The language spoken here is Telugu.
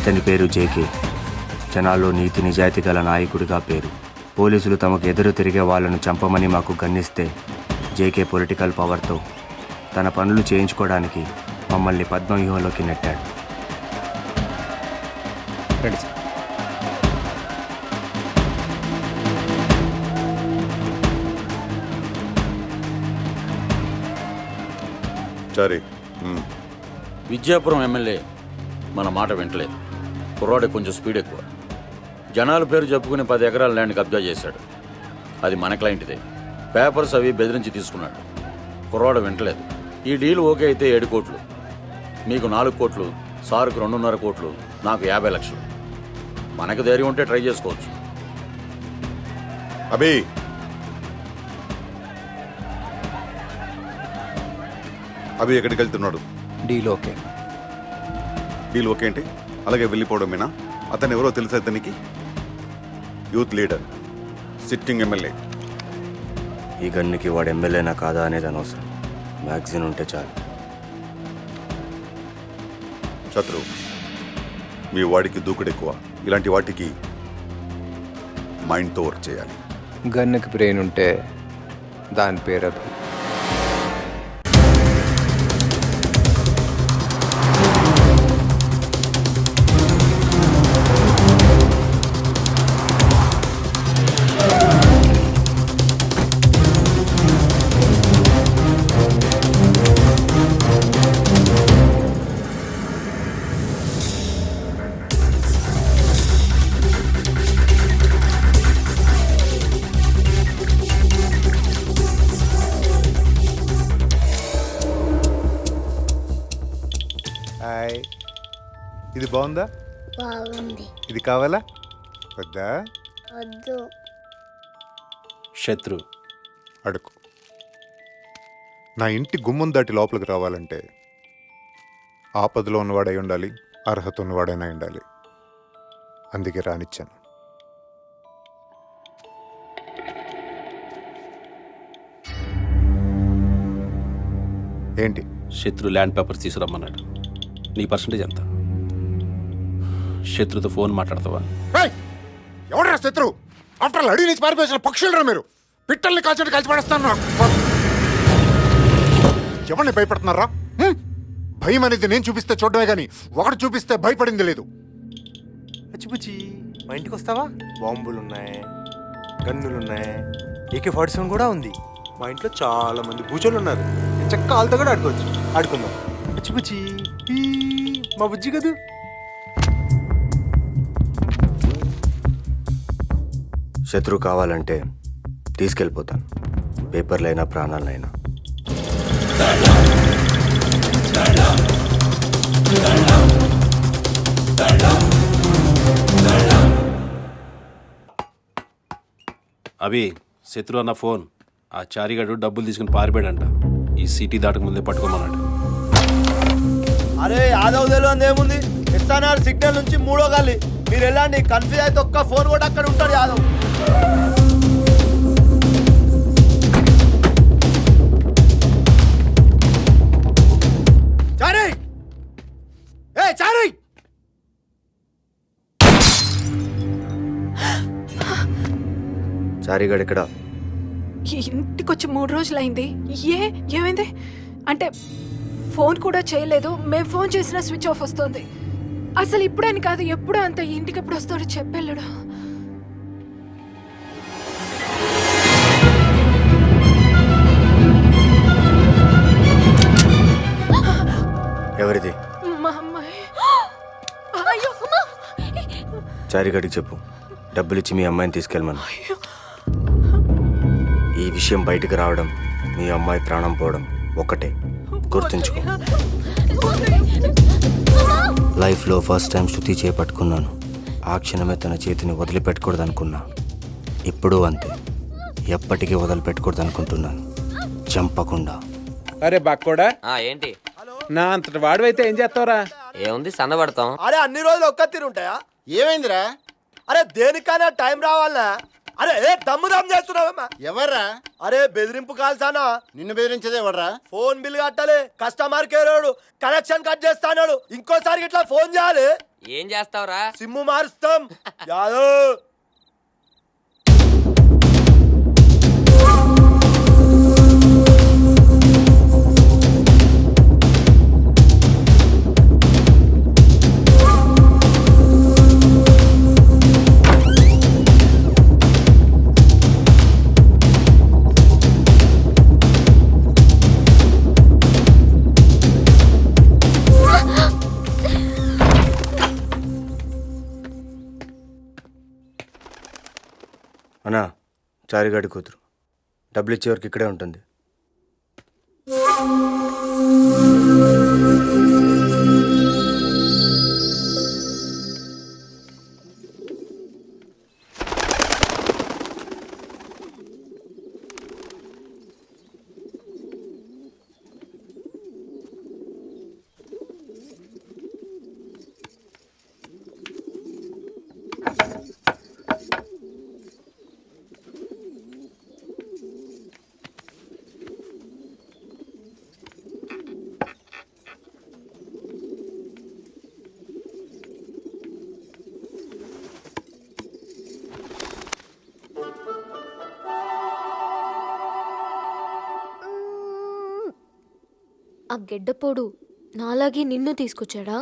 ఇతని పేరు జేకే. జనాల్లో నీతి నిజాయితీ గల నాయకుడిగా పేరు. పోలీసులు తమకు ఎదురు తిరిగే వాళ్ళను చంపమని మాకు గన్నిస్తే జేకే పొలిటికల్ పవర్తో తన పనులు చేయించుకోవడానికి మమ్మల్ని పద్మవ్యూహంలోకి నెట్టాడు. సరే. విద్యాపురం ఎమ్మెల్యే మన మాట వింటలేదు. కుర్రాడికి కొంచెం స్పీడ్ ఎక్కువ. జనాల పేరు చెప్పుకుని 10 ఎకరాల ల్యాండ్ కబ్జా చేశాడు. అది మన క్లయింట్దే. పేపర్స్ అవి బెదిరించి తీసుకున్నాడు. కుర్రాడు వింటలేదు. ఈ డీల్ ఓకే అయితే 7 కోట్లు, మీకు 4 కోట్లు, సార్కు 2.5 కోట్లు, నాకు 50 లక్షలు. మనకు ధైర్యం ఉంటే ట్రై చేసుకోవచ్చు. అభి, అభి ఎక్కడికి వెళ్తున్నాడు? Deal okay. డీల్ ఓకే ఏంటి? అలాగే వెళ్ళిపోవడమేనా? అతను ఎవరో తెలుసా అతనికి? Youth leader, sitting MLA. ఈ గన్నుకి వాడు ఎమ్మెల్యేనా కాదా అనేది అనవసరం. మ్యాగజైన్ ఉంటే చాలు. శత్రు, మీ వాడికి దూకుడు ఎక్కువ. ఇలాంటి వాటికి మైండ్తో వర్క్ చేయాలి. గన్నుకి బ్రెయిన్ ఉంటే దాని పేరు అభి. హాయ్, ఇది బాగుందా? బాగుంది. ఇది కావాలా? వద్దా? వద్దు. శత్రు అడుగు. నా ఇంటి గుమ్మం దాటి లోపలికి రావాలంటే ఆపదలో ఉన్నవాడై ఉండాలి, అర్హత ఉన్నవాడైనా ఉండాలి. అందుకే రానిచ్చాను. ఏంటి? శత్రు ల్యాండ్ పేపర్స్ తీసుకురమ్మన్నాడు. నీ పర్సంటేజ్ ఎంత? శత్రుతో ఫోన్ మాట్లాడతావా? ఎవడరా శత్రు? ఆఫ్టర్ ఆల్ అడవి నుంచి పారిపోయిన పక్షులరా మీరు. పిట్టల్ని కాల్చడం కలిసి పడేస్తాను. ఎవరిని భయపడుతున్నారా? భయం అనేది నేను చూపిస్తే చూడమే కానీ ఒకటి చూపిస్తే భయపడింది లేదు. అచ్చిపుచ్చి, మా ఇంటికి వస్తావా? బాంబులు ఉన్నాయి, గన్నులున్నాయి, AK-47 కూడా ఉంది. మా ఇంట్లో చాలా మంది బూచోళ్ళు ఉన్నారు. చక్క వాళ్ళతో కూడా ఆడుకుందాం. అచ్చిపుచ్చి, మా బుజ్జి కదూ. శత్రు కావాలంటే తీసుకెళ్ళిపోతాను. పేపర్లైనా ప్రాణాలైనా. అవి శత్రు అన్న ఫోన్. ఆ చారిగాడు డబ్బులు తీసుకుని పారిపోయాడంట. ఈ సిటీ దాటక ముందే పట్టుకోమన్నాడు. అరే యాదవ్ తెలియదు ఏముంది. ఎస్ఆర్ఆర్ సిగ్నల్ నుంచి 3వ గల్లీ. మీరు వెళ్ళండి. కన్ఫ్యూజ్ అయితే ఒక్క ఫోన్ కూడా అక్కడ ఉంటాడు యాదవ్. చారీ, ఏ చారీ, చారిగాడు ఇక్కడ. ఇంటికొచ్చి 3 రోజులైంది. ఏమైంది అంటే ఫోన్ కూడా చేయలేదు. మేము ఫోన్ చేసినా స్విచ్ ఆఫ్ వస్తుంది. అసలు ఇప్పుడని కాదు, ఎప్పుడూ అంత. ఇంటికి ఎప్పుడు వస్తాడో చెప్పెళ్ళడు. ఎవరిది? మా అమ్మాయి. చారిగాడికి చెప్పు, డబ్బులు ఇచ్చి మీ అమ్మాయిని తీసుకెళ్ళమను. ఈ విషయం బయటకు రావడం, మీ అమ్మాయి ప్రాణం పోవడం ఒకటే. గుర్తుంచుకో. లైఫ్లో ఫస్ట్ టైం శృతి చేపట్టుకున్నాను. ఆ క్షణమే తన చేతిని వదిలిపెట్టకూడదు అనుకున్నా. ఇప్పుడు అంతే. ఎప్పటికీ వదిలిపెట్టకూడదు అనుకుంటున్నాను. చంపకుండా. అరే బక్కోడా, ఏంటి నా అంతటి వాడివైతే ఏం చేస్తావురా? ఏముంది, సన్నబడతాం. అరే అన్ని రోజులు ఒక్క తీరు ఉంటాయా? ఏమైందిరా? అరే దేనికైనా టైం రావాలనా? అరే ఏ దమ్ము దమ్ చేస్తున్నావమ్మా? ఎవర్రా అరే బెదిరింపు కాల్సానా? నిన్ను బెదిరించేదే ఎవర్రా? ఫోన్ బిల్ కట్టాలి, కస్టమర్ కేర్ కనెక్షన్ కట్ చేస్తాడు. ఇంకోసారి ఇట్లా ఫోన్ చేయాలి. ఏం చేస్తావురా? సిమ్ము మారుస్తాం. యాదవ్ అన్నా చారిగాడి కూతురు డబ్బులు ఇచ్చే వరకు ఇక్కడే ఉంటుంది. ఆ గెడ్డపోడు నాలాగే నిన్ను తీసుకొచ్చాడా?